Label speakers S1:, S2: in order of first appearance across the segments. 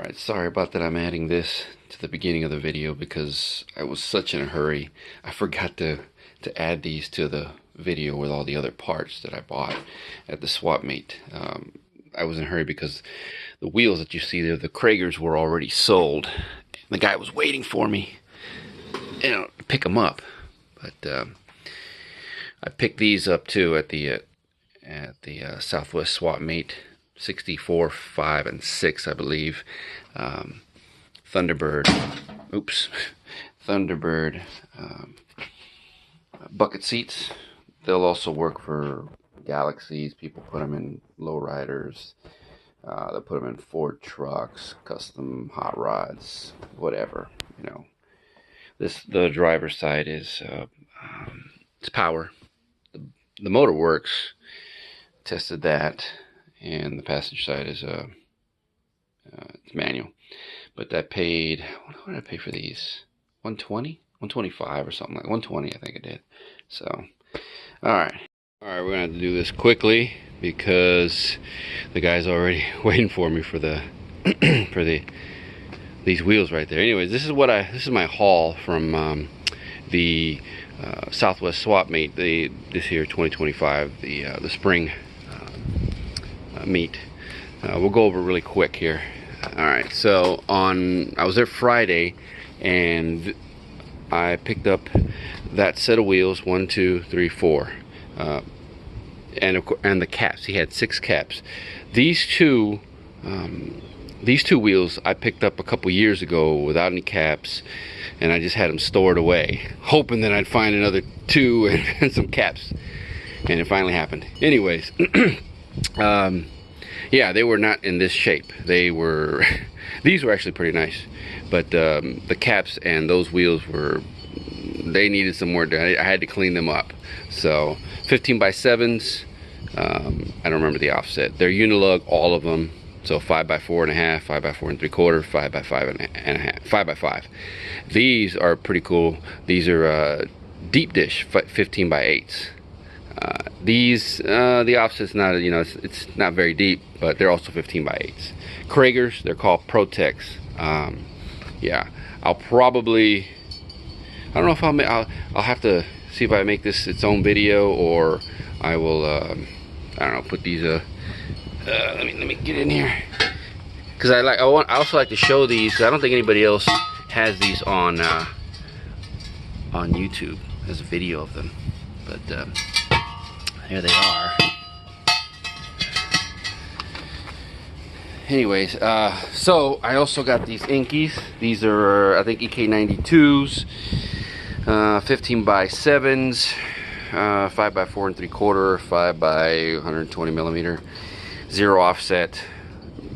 S1: Alright, sorry about that. I'm adding this to the beginning of the video because I was such in a hurry. I forgot to add these to the video with all the other parts that I bought at the swap meet. I was in a hurry because the wheels that you see there, the Cragars, were already sold. The guy was waiting for me, to pick them up. But I picked these up too at the Southwest swap meet. 64, 5, and 6, I believe. Thunderbird. Oops. Thunderbird bucket seats. They'll also work for Galaxies. People put them in lowriders. They'll put them in Ford trucks, custom hot rods, whatever. The driver's side is it's power. The motor works. Tested that. And the passenger side is it's manual. But I paid, what did I pay for these? 120? 125 or something like 120, I think I did. So, alright, we're gonna have to do this quickly because the guy's already waiting for me for the these wheels right there. Anyways, this is my haul from the Southwest swap meet this year, 2025, the spring meet. We'll go over really quick here. Alright, so I was there Friday and I picked up that set of wheels, 1, 2, 3, 4, and the caps. He had 6 caps. These two wheels I picked up a couple years ago without any caps, and I just had them stored away, hoping that I'd find another 2 and some caps, and it finally happened. Anyways, yeah, they were not in this shape. These were actually pretty nice, but the caps and those wheels they needed some more done. I had to clean them up. So 15 by 7s, I don't remember the offset. They're unilug, all of them. So 5 by 4.5, 5 by 4 3/4, 5 by 5.5, 5 by 5. These are pretty cool. These are deep dish 15 by 8s. These the offset's not, it's not very deep, but they're also 15 by 8s. Cragars, they're called Pro Techs. Yeah, I'll probably, I don't know if I'll have to see if I make this its own video, or I will I don't know, put these let me get in here, because I also like to show these. I don't think anybody else has these on YouTube. There's a video of them, but here they are. Anyways, so I also got these Inkys. These are, I think, EK92s, 15 by 7s, 5 by 4 3/4, 5 by 120 millimeter, 0 offset,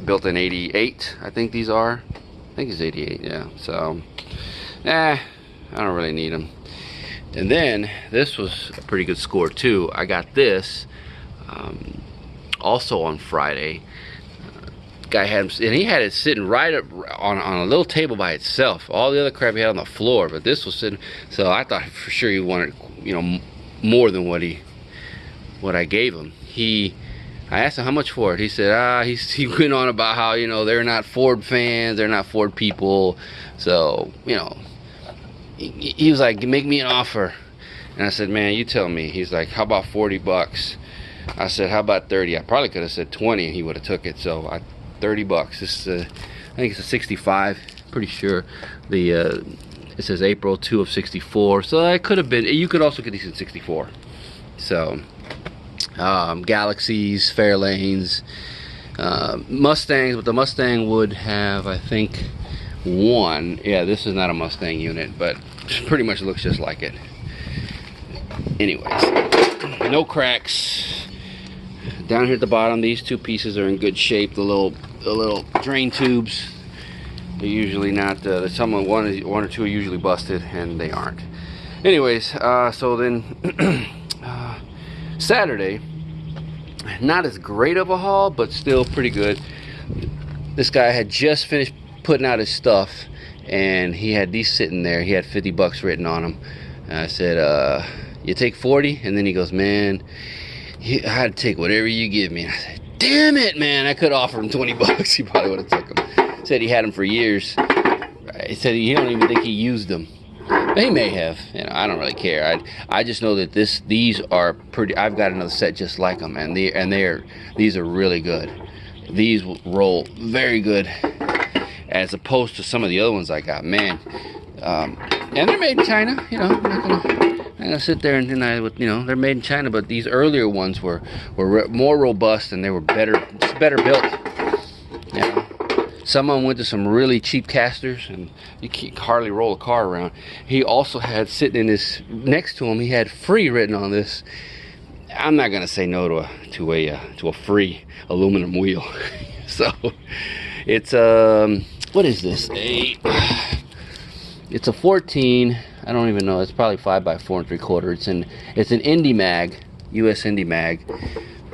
S1: built in 88. I think these are. I think it's 88. Yeah. So, I don't really need them. And then this was a pretty good score too. I got this also on Friday. Guy had him, and he had it sitting right up on a little table by itself. All the other crap he had on the floor, but this was sitting. So I thought for sure he wanted, more than what I gave him. I asked him how much for it. He said, he went on about how, they're not Ford fans, they're not Ford people. So, he was like, make me an offer. And I said, man, you tell me. He's like, how about 40 bucks? I said, how about 30? I probably could have said 20 and he would have took it. So 30 bucks. This is I think it's a 65, pretty sure. It says April 2 of 64. So it could have been, you could also get these in 64. So Galaxies, Fairlanes, Mustangs, but the Mustang would have, I think, 1. Yeah, this is not a Mustang unit, but pretty much looks just like it. Anyways, no cracks. Down here at the bottom, these 2 pieces are in good shape. The little drain tubes, they're usually not. One or 2 are usually busted, and they aren't. Anyways, so then Saturday, not as great of a haul, but still pretty good. This guy had just finished putting out his stuff, and he had these sitting there. He had 50 bucks written on them. And I said, you take 40? And then he goes, man, I had to take whatever you give me. And I said, Damn it, man. I could offer him 20 bucks. He probably would have took them. Said he had them for years. He said he don't even think he used them. But he may have. You know, I don't really care. I just know that these are pretty. I've got another set just like them, and these are really good. These roll very good, as opposed to some of the other ones I got. Man, and they're made in China. You know, I'm not gonna sit there and deny what, you know, they're made in China, but these earlier ones were more robust, and they were just better built. Yeah. Some of them went to some really cheap casters, and you can't hardly roll a car around. He also had sitting in his next to him, he had free written on this. I'm not gonna say no to a free aluminum wheel. So it's what is this? It's a 14. I don't even know. It's probably 5x4 3/4. It's an Indy mag, US Indy mag.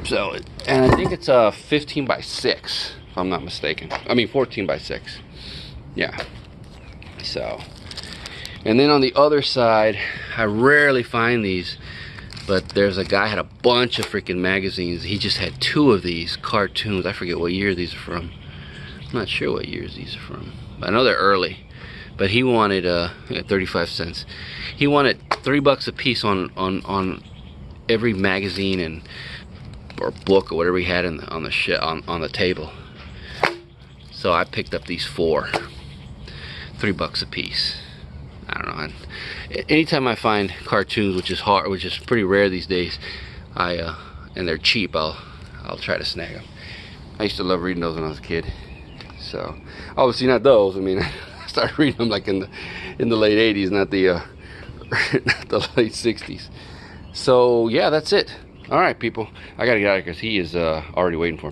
S1: So, and I think it's a 15x6. If I'm not mistaken. I mean 14x6. Yeah. So, and then on the other side, I rarely find these, but there's a guy had a bunch of freaking magazines. He just had 2 of these cartoons. I forget what year these are from. I'm not sure what years these are from. But I know they're early. But he wanted 35 cents. He wanted $3 a piece on every magazine or book or whatever he had on the table. So I picked up these 4, $3 a piece. I don't know. Anytime I find cartoons, which is pretty rare these days, and they're cheap, I'll try to snag them. I used to love reading those when I was a kid. So obviously not those. I mean, I started reading them like in the late 80s, not the late 60s. So yeah, that's it. All right, people, I gotta get out of here because he is already waiting for me.